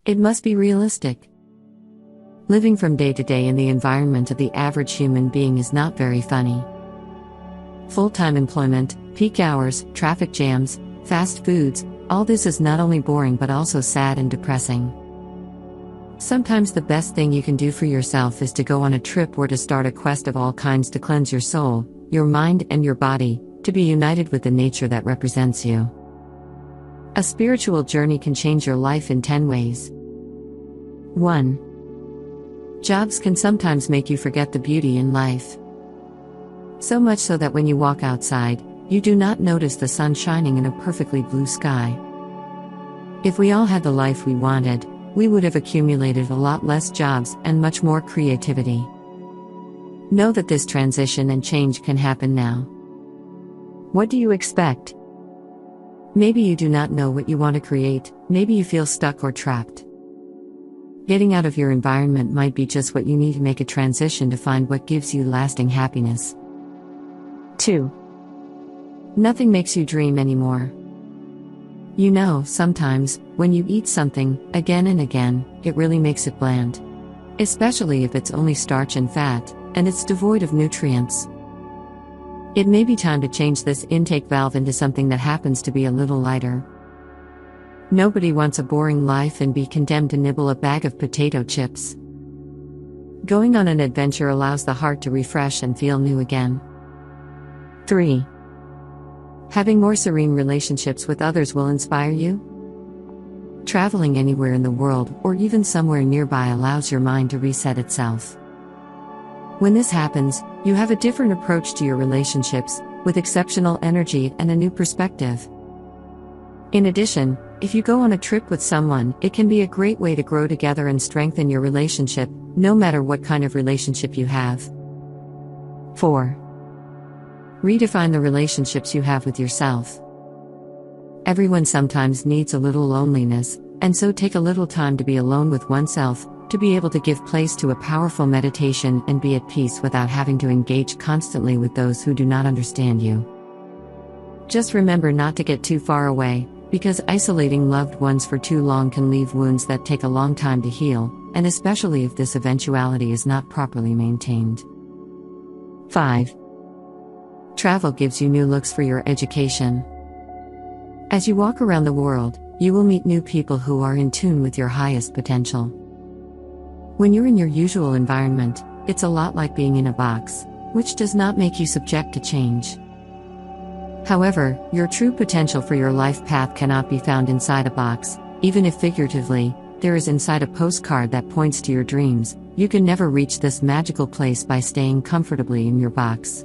It must be realistic. Living from day to day in the environment of the average human being is not very funny. Full-time employment, peak hours, traffic jams, fast foods, all this is not only boring but also sad and depressing. Sometimes the best thing you can do for yourself is to go on a trip or to start a quest of all kinds to cleanse your soul, your mind and your body, to be united with the nature that represents you. A spiritual journey can change your life in 10 ways. 1. Jobs can sometimes make you forget the beauty in life. So much so that when you walk outside, you do not notice the sun shining in a perfectly blue sky. If we all had the life we wanted, we would have accumulated a lot less jobs and much more creativity. Know that this transition and change can happen now. What do you expect? Maybe you do not know what you want to create, maybe you feel stuck or trapped. Getting out of your environment might be just what you need to make a transition to find what gives you lasting happiness. 2. Nothing makes you dream anymore. You know, sometimes, when you eat something, again and again, it really makes it bland. Especially if it's only starch and fat, and it's devoid of nutrients. It may be time to change this intake valve into something that happens to be a little lighter. Nobody wants a boring life and be condemned to nibble a bag of potato chips. Going on an adventure allows the heart to refresh and feel new again. 3. Having more serene relationships with others will inspire you. Traveling anywhere in the world or even somewhere nearby allows your mind to reset itself. When this happens, you have a different approach to your relationships, with exceptional energy and a new perspective. In addition, if you go on a trip with someone, it can be a great way to grow together and strengthen your relationship, no matter what kind of relationship you have. 4. Redefine the relationships you have with yourself. Everyone sometimes needs a little loneliness, and so take a little time to be alone with oneself, to be able to give place to a powerful meditation and be at peace without having to engage constantly with those who do not understand you. Just remember not to get too far away, because isolating loved ones for too long can leave wounds that take a long time to heal, and especially if this eventuality is not properly maintained. 5. Travel gives you new looks for your education. As you walk around the world, you will meet new people who are in tune with your highest potential. When you're in your usual environment, it's a lot like being in a box, which does not make you subject to change. However, your true potential for your life path cannot be found inside a box, even if figuratively, there is inside a postcard that points to your dreams. You can never reach this magical place by staying comfortably in your box.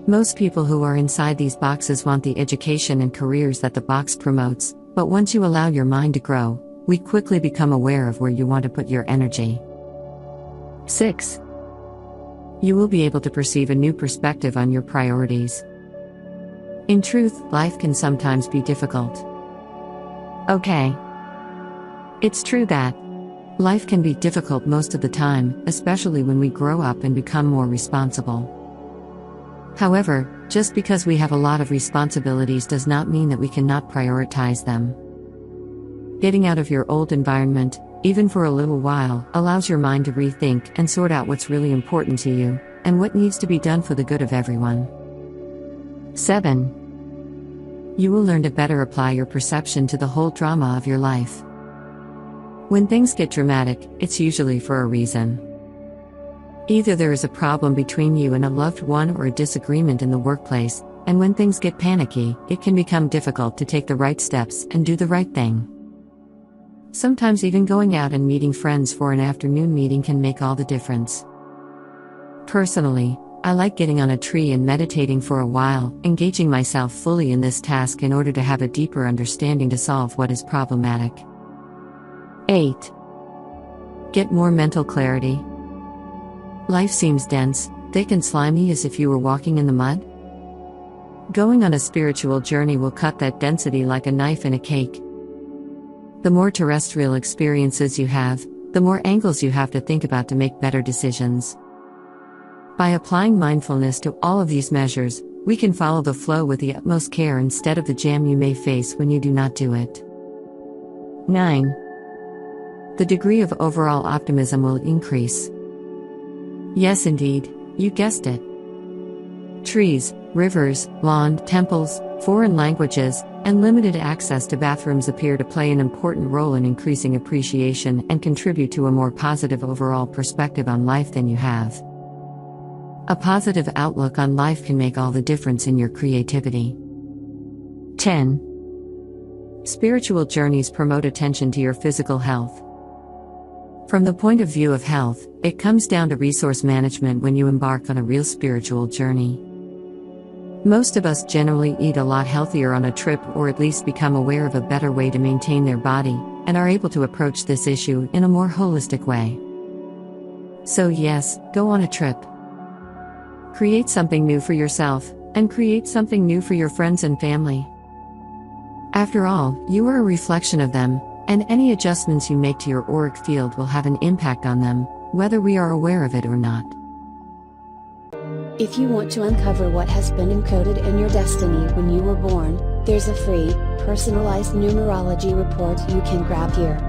Most people who are inside these boxes want the education and careers that the box promotes, but once you allow your mind to grow, we quickly become aware of where you want to put your energy. 6. You will be able to perceive a new perspective on your priorities. In truth, life can sometimes be difficult. Okay. It's true that life can be difficult most of the time, especially when we grow up and become more responsible. However, just because we have a lot of responsibilities does not mean that we cannot prioritize them. Getting out of your old environment, even for a little while, allows your mind to rethink and sort out what's really important to you, and what needs to be done for the good of everyone. 7. You will learn to better apply your perception to the whole drama of your life. When things get dramatic, it's usually for a reason. Either there is a problem between you and a loved one or a disagreement in the workplace, and when things get panicky, it can become difficult to take the right steps and do the right thing. Sometimes even going out and meeting friends for an afternoon meeting can make all the difference. Personally, I like getting on a tree and meditating for a while, engaging myself fully in this task in order to have a deeper understanding to solve what is problematic. 8. Get more mental clarity. Life seems dense, thick and slimy as if you were walking in the mud. Going on a spiritual journey will cut that density like a knife in a cake. The more terrestrial experiences you have, the more angles you have to think about to make better decisions. By applying mindfulness to all of these measures, we can follow the flow with the utmost care instead of the jam you may face when you do not do it. 9. the degree of overall optimism will increase. Yes, indeed, you guessed it. Trees, rivers, lawn, temples, foreign languages, and limited access to bathrooms appear to play an important role in increasing appreciation and contribute to a more positive overall perspective on life than you have. A positive outlook on life can make all the difference in your creativity. 10. Spiritual journeys promote attention to your physical health. From the point of view of health, it comes down to resource management when you embark on a real spiritual journey. Most of us generally eat a lot healthier on a trip, or at least become aware of a better way to maintain their body, and are able to approach this issue in a more holistic way. So yes, go on a trip. Create something new for yourself, and create something new for your friends and family. After all, you are a reflection of them, and any adjustments you make to your auric field will have an impact on them, whether we are aware of it or not. If you want to uncover what has been encoded in your destiny when you were born, there's a free, personalized numerology report you can grab here.